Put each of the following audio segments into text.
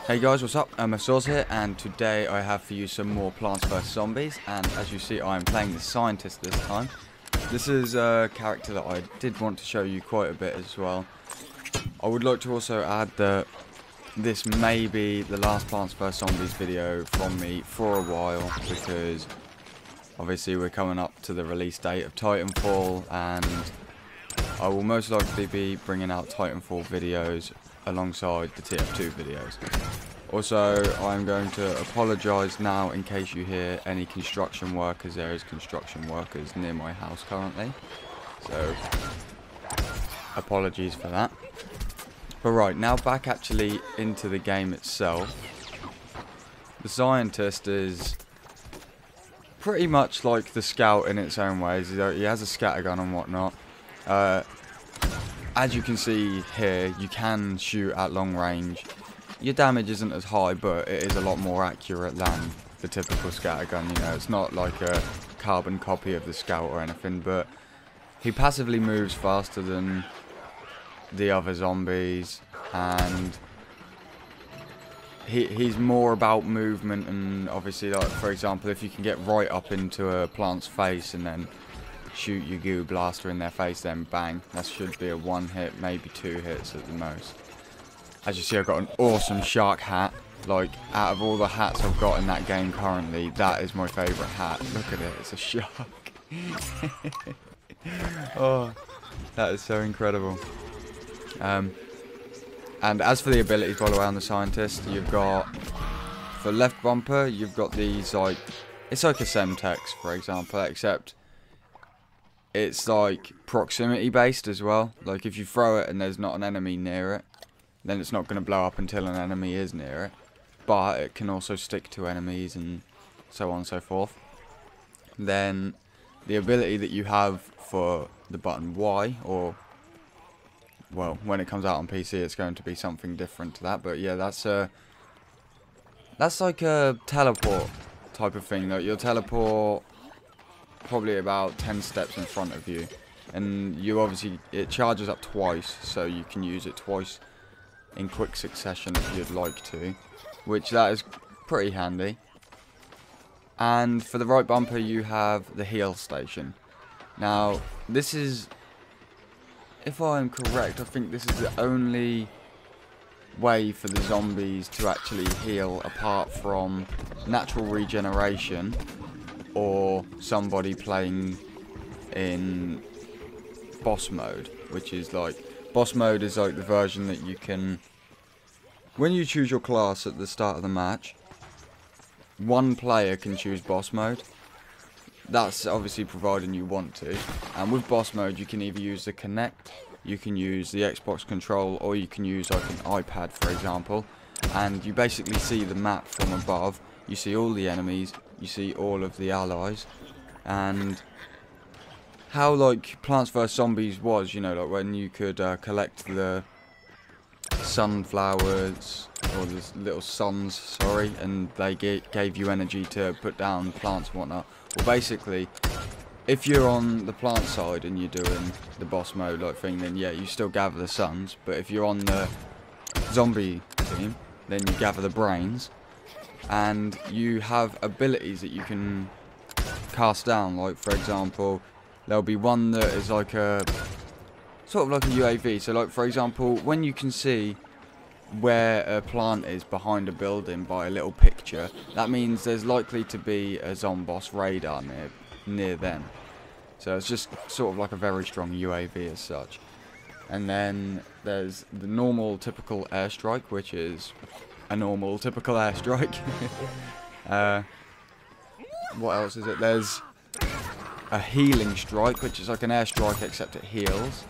Hey guys, what's up? MFSauce here, and today I have for you some more Plants vs Zombies, and as you see I am playing the Scientist this time. This is a character that I did want to show you quite a bit as well. I would like to also add that this may be the last Plants vs Zombies video from me for a while, because obviously we're coming up to the release date of Titanfall, and I will most likely be bringing out Titanfall videos alongside the TF2 videos. Also, I'm going to apologise now in case you hear any construction workers. There is construction workers near my house currently, so apologies for that. But right, now back actually into the game itself. The Scientist is pretty much like the Scout in its own ways. He has a scattergun and whatnot. As you can see here, you can shoot at long range. Your damage isn't as high, but it is a lot more accurate than the typical scattergun. You know, it's not like a carbon copy of the Scout or anything, but he passively moves faster than the other zombies, and he's more about movement. And obviously, like for example, if you can get right up into a plant's face and then shoot your goo blaster in their face, then bang, that should be a one hit, maybe two hits at the most. As you see, I've got an awesome shark hat. Like, out of all the hats I've got in that game currently, that is my favourite hat. Look at it, it's a shark. Oh, that is so incredible. And as for the abilities, by the way, on the Scientist, you've got, for left bumper, you've got these, like, it's like a Semtex, for example, except it's like proximity based as well. Like if you throw it and there's not an enemy near it, then it's not going to blow up until an enemy is near it. But it can also stick to enemies and so on and so forth. Then the ability that you have for the button Y, or well, when it comes out on PC it's going to be something different to that. But yeah, that's like a teleport type of thing. That you'll teleport probably about 10 steps in front of you, and you obviously, it charges up twice, so you can use it twice in quick succession if you'd like to, which that is pretty handy. And for the right bumper you have the heal station. Now this is, if I am correct, I think this is the only way for the zombies to actually heal apart from natural regeneration, or somebody playing in boss mode, which is like, boss mode is like the version that you can, when you choose your class at the start of the match, one player can choose boss mode. That's obviously providing you want to, and with boss mode you can either use the Kinect, you can use the Xbox control, or you can use like an iPad for example, and you basically see the map from above. You see all the enemies, you see all of the allies, and how like Plants vs Zombies was, you know, like when you could collect the sunflowers, or the little suns, sorry, and they gave you energy to put down plants and whatnot. Well, basically, if you're on the plant side and you're doing the boss mode like thing, then yeah, you still gather the suns. But if you're on the zombie team, then you gather the brains. And you have abilities that you can cast down, like for example, there'll be one that is like a, sort of like a UAV. So like for example, when you can see where a plant is behind a building by a little picture, that means there's likely to be a Zomboss radar near them. So it's just sort of like a very strong UAV as such. And then there's the normal typical airstrike, which is a normal typical airstrike. What else is it? There's a healing strike, which is like an airstrike except it heals.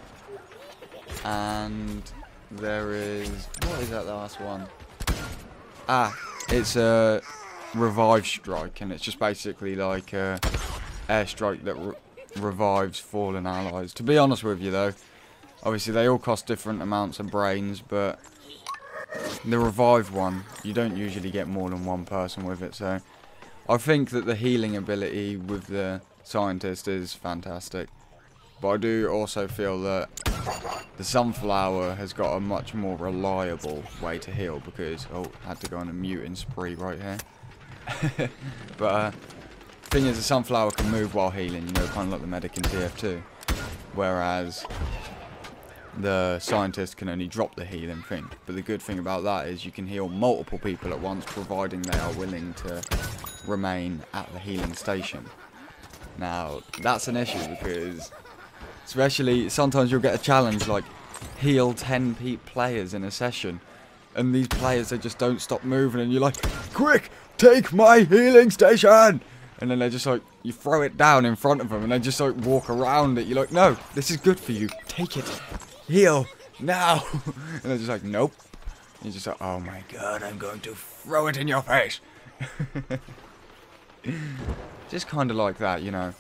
And there is, what is that last one? Ah, it's a revive strike, and it's just basically like a airstrike that revives fallen allies. To be honest with you though, obviously they all cost different amounts of brains, but the revive one, you don't usually get more than one person with it, so I think that the healing ability with the Scientist is fantastic. But I do also feel that the sunflower has got a much more reliable way to heal because, oh, I had to go on a muting spree right here. But thing is, the sunflower can move while healing, you know, kind of like the medic in TF2. Whereas the scientist can only drop the healing thing. But the good thing about that is you can heal multiple people at once, providing they are willing to remain at the healing station. Now, that's an issue because, especially, sometimes you'll get a challenge like heal 10 players in a session. And these players, they just don't stop moving and you're like, quick, take my healing station! And then they're just like, you throw it down in front of them and they just like walk around it. You're like, no, this is good for you. Take it. Heal. Now. And they're just like, nope. And you're just like, oh my god, I'm going to throw it in your face. Just kind of like that, you know.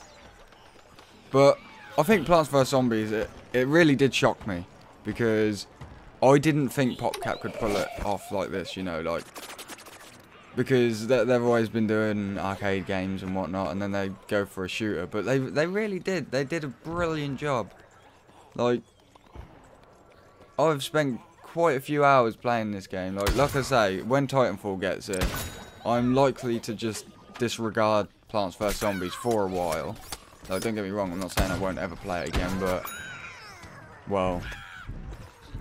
But I think Plants vs Zombies, it really did shock me. Because I didn't think PopCap could pull it off like this, you know, like... Because they've always been doing arcade games and whatnot, and then they go for a shooter. But they really did. They did a brilliant job. Like, I've spent quite a few hours playing this game. Like I say, when Titanfall gets here, I'm likely to just disregard Plants vs Zombies for a while. Like, don't get me wrong, I'm not saying I won't ever play it again, but, well,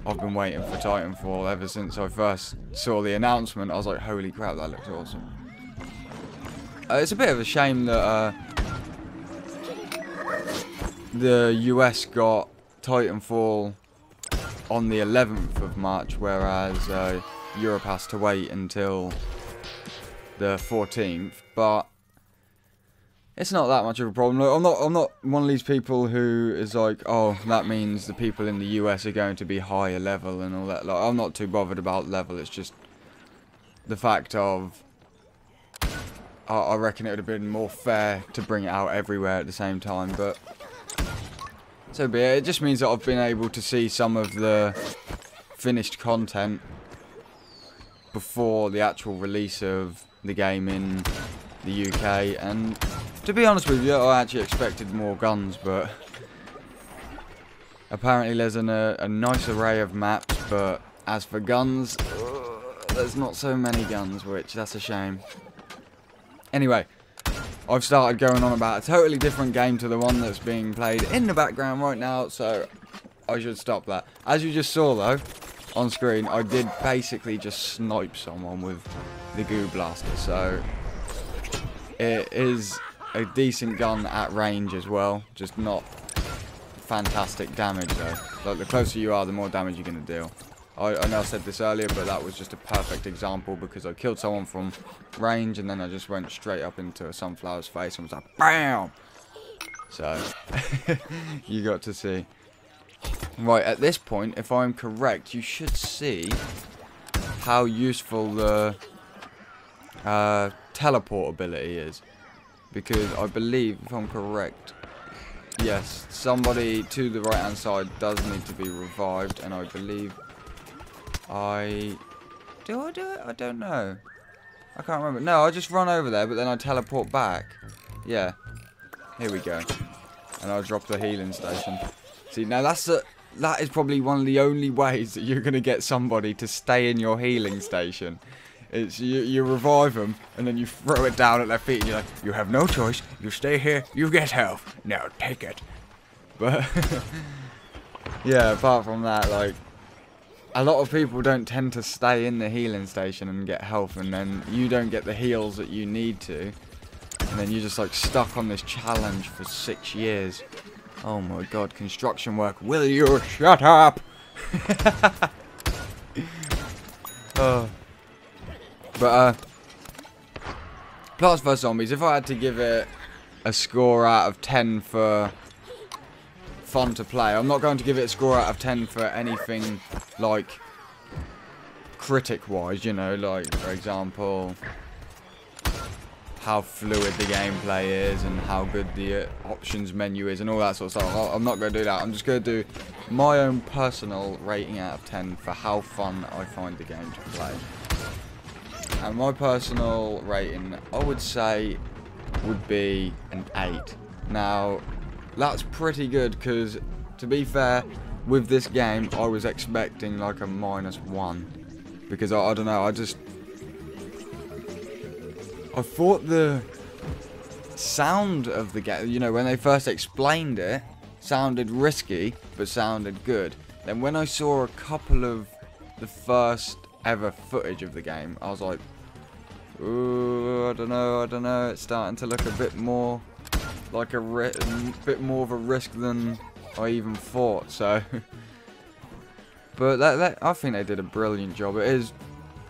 I've been waiting for Titanfall ever since I first saw the announcement. I was like, holy crap, that looks awesome. It's a bit of a shame that the US got Titanfall on the 11th of March, whereas Europe has to wait until the 14th. But it's not that much of a problem. Like, I'm not one of these people who is like, oh, that means the people in the US are going to be higher level and all that. Like, I'm not too bothered about level. It's just the fact of I reckon it would have been more fair to bring it out everywhere at the same time. But so be it. It just means that I've been able to see some of the finished content before the actual release of the game in the UK, and to be honest with you, I actually expected more guns, but apparently there's a nice array of maps, but as for guns, there's not so many guns, which that's a shame. Anyway, I've started going on about a totally different game to the one that's being played in the background right now, so I should stop that. As you just saw though, on screen, I did basically just snipe someone with the Goo Blaster, so it is a decent gun at range as well, just not fantastic damage though. Like, the closer you are, the more damage you're going to deal. I know I said this earlier, but that was just a perfect example because I killed someone from range and then I just went straight up into a sunflower's face and was like, BAM! So, you got to see. Right, at this point, if I'm correct, you should see how useful the teleport ability is, because I believe, if I'm correct, yes, somebody to the right hand side does need to be revived, and I believe do I do it? I don't know, I can't remember. No, I just run over there, but then I teleport back. Yeah, here we go, and I'll drop the healing station. See, now that is probably one of the only ways that you're gonna get somebody to stay in your healing station. It's you revive them and then you throw it down at their feet and you're like, you have no choice, you stay here, you get health, now take it. But yeah, apart from that, like, a lot of people don't tend to stay in the healing station and get health, and then you don't get the heals that you need to, and then you're just like stuck on this challenge for 6 years. Oh my god, construction work, will you shut up? Oh. But, Plants vs Zombies, if I had to give it a score out of 10 for fun to play, I'm not going to give it a score out of 10 for anything, like, critic-wise, you know, like, for example, how fluid the gameplay is and how good the options menu is and all that sort of stuff. I'm not going to do that. I'm just going to do my own personal rating out of 10 for how fun I find the game to play. And my personal rating, I would say, would be an 8. Now, that's pretty good because, to be fair, with this game, I was expecting like a -1. Because I don't know, I thought the sound of the game, you know, when they first explained it, sounded risky, but sounded good. Then when I saw a couple of the first ever footage of the game, I was like, ooh, I don't know, it's starting to look a bit more like bit more of a risk than I even thought, so. But I think they did a brilliant job. It is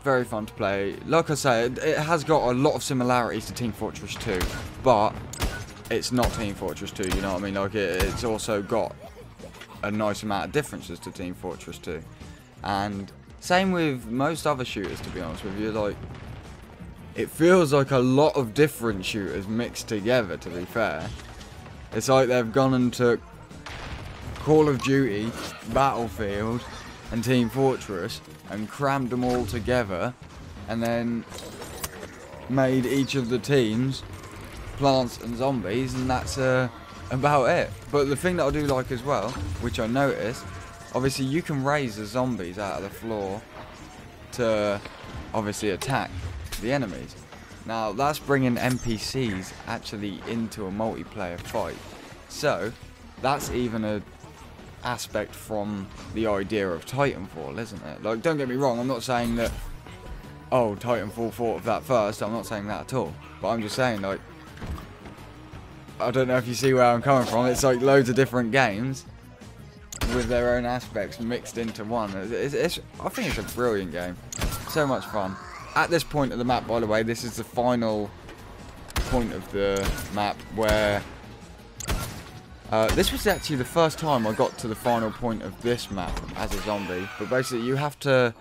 very fun to play. Like I say, it has got a lot of similarities to Team Fortress 2, but it's not Team Fortress 2, you know what I mean? Like, it's also got a nice amount of differences to Team Fortress 2. And same with most other shooters, to be honest with you. Like, it feels like a lot of different shooters mixed together, to be fair. It's like they've gone and took Call of Duty, Battlefield, and Team Fortress and crammed them all together, and then made each of the teams plants and zombies, and that's about it. But the thing that I do like as well, which I noticed, obviously you can raise the zombies out of the floor to obviously attack the enemies. Now that's bringing NPCs actually into a multiplayer fight, so that's even a aspect from the idea of Titanfall, isn't it? Like, don't get me wrong, I'm not saying that, oh, Titanfall thought of that first, I'm not saying that at all, but I'm just saying, like, I don't know if you see where I'm coming from. It's like loads of different games with their own aspects mixed into one. I think it's a brilliant game, so much fun. At this point of the map, by the way, this is the final point of the map where this was actually the first time I got to the final point of this map as a zombie. But basically, you have to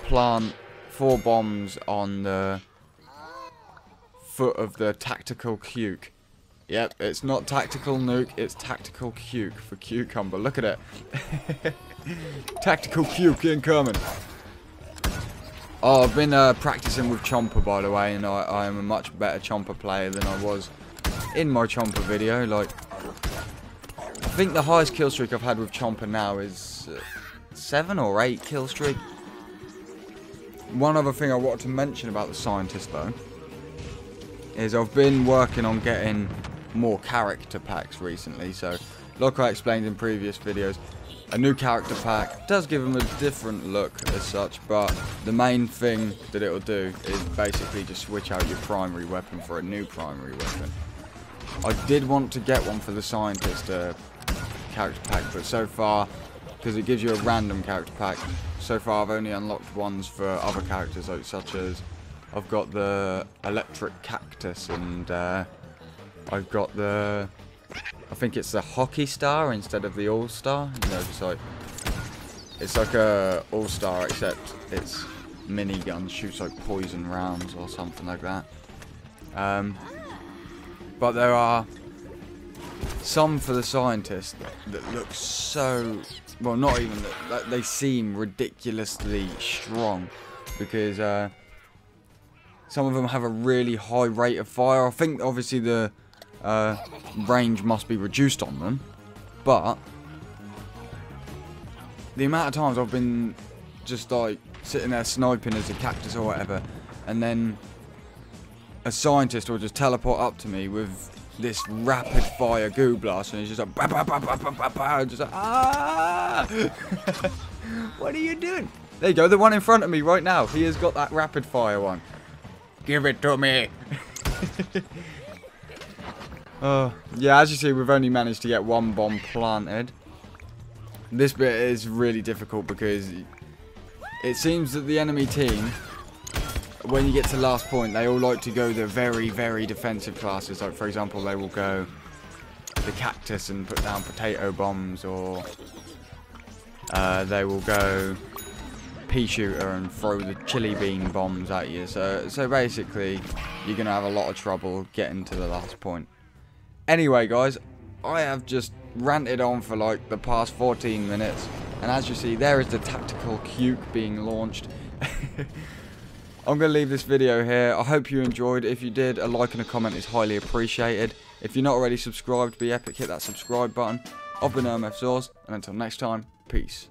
plant 4 bombs on the foot of the tactical Cuke. Yep, it's not tactical nuke, it's tactical Cuke for cucumber. Look at it. Tactical Cuke incoming. Oh, I've been practicing with Chomper, by the way, and I am a much better Chomper player than I was in my Chomper video. Like, I think the highest kill streak I've had with Chomper now is 7 or 8 kill streak. One other thing I wanted to mention about the scientist, though, is I've been working on getting more character packs recently. So, like I explained in previous videos, a new character pack does give them a different look as such, but the main thing that it will do is basically just switch out your primary weapon for a new primary weapon. I did want to get one for the scientist character pack, but so far, because it gives you a random character pack, so far I've only unlocked ones for other characters, like such as I've got the electric cactus, and I've got the, I think it's the hockey star instead of the all-star. You know, it's like a all-star, except it's minigun, shoots like poison rounds or something like that. But there are some for the scientists that look so, well, not even that, they seem ridiculously strong, because some of them have a really high rate of fire. I think obviously the range must be reduced on them, but the amount of times I've been just like sitting there sniping as a cactus or whatever, and then a scientist will just teleport up to me with this rapid fire goo blast, and he's just like, bah, bah, bah, bah, bah, bah, bah, just like, ah! What are you doing? There you go, the one in front of me right now. He has got that rapid fire one. Give it to me. Yeah, as you see, we've only managed to get 1 bomb planted. This bit is really difficult because it seems that the enemy team, when you get to the last point, they all like to go the very, very defensive classes. Like, for example, they will go the cactus and put down potato bombs, or they will go pea shooter and throw the chili bean bombs at you. So basically, you're going to have a lot of trouble getting to the last point. Anyway, guys, I have just ranted on for like the past 14 minutes, and as you see, there is the tactical Cuke being launched. I'm going to leave this video here. I hope you enjoyed. If you did, a like and a comment is highly appreciated. If you're not already subscribed, be epic, hit that subscribe button. I've been MF Sauce, and until next time, peace. Peace.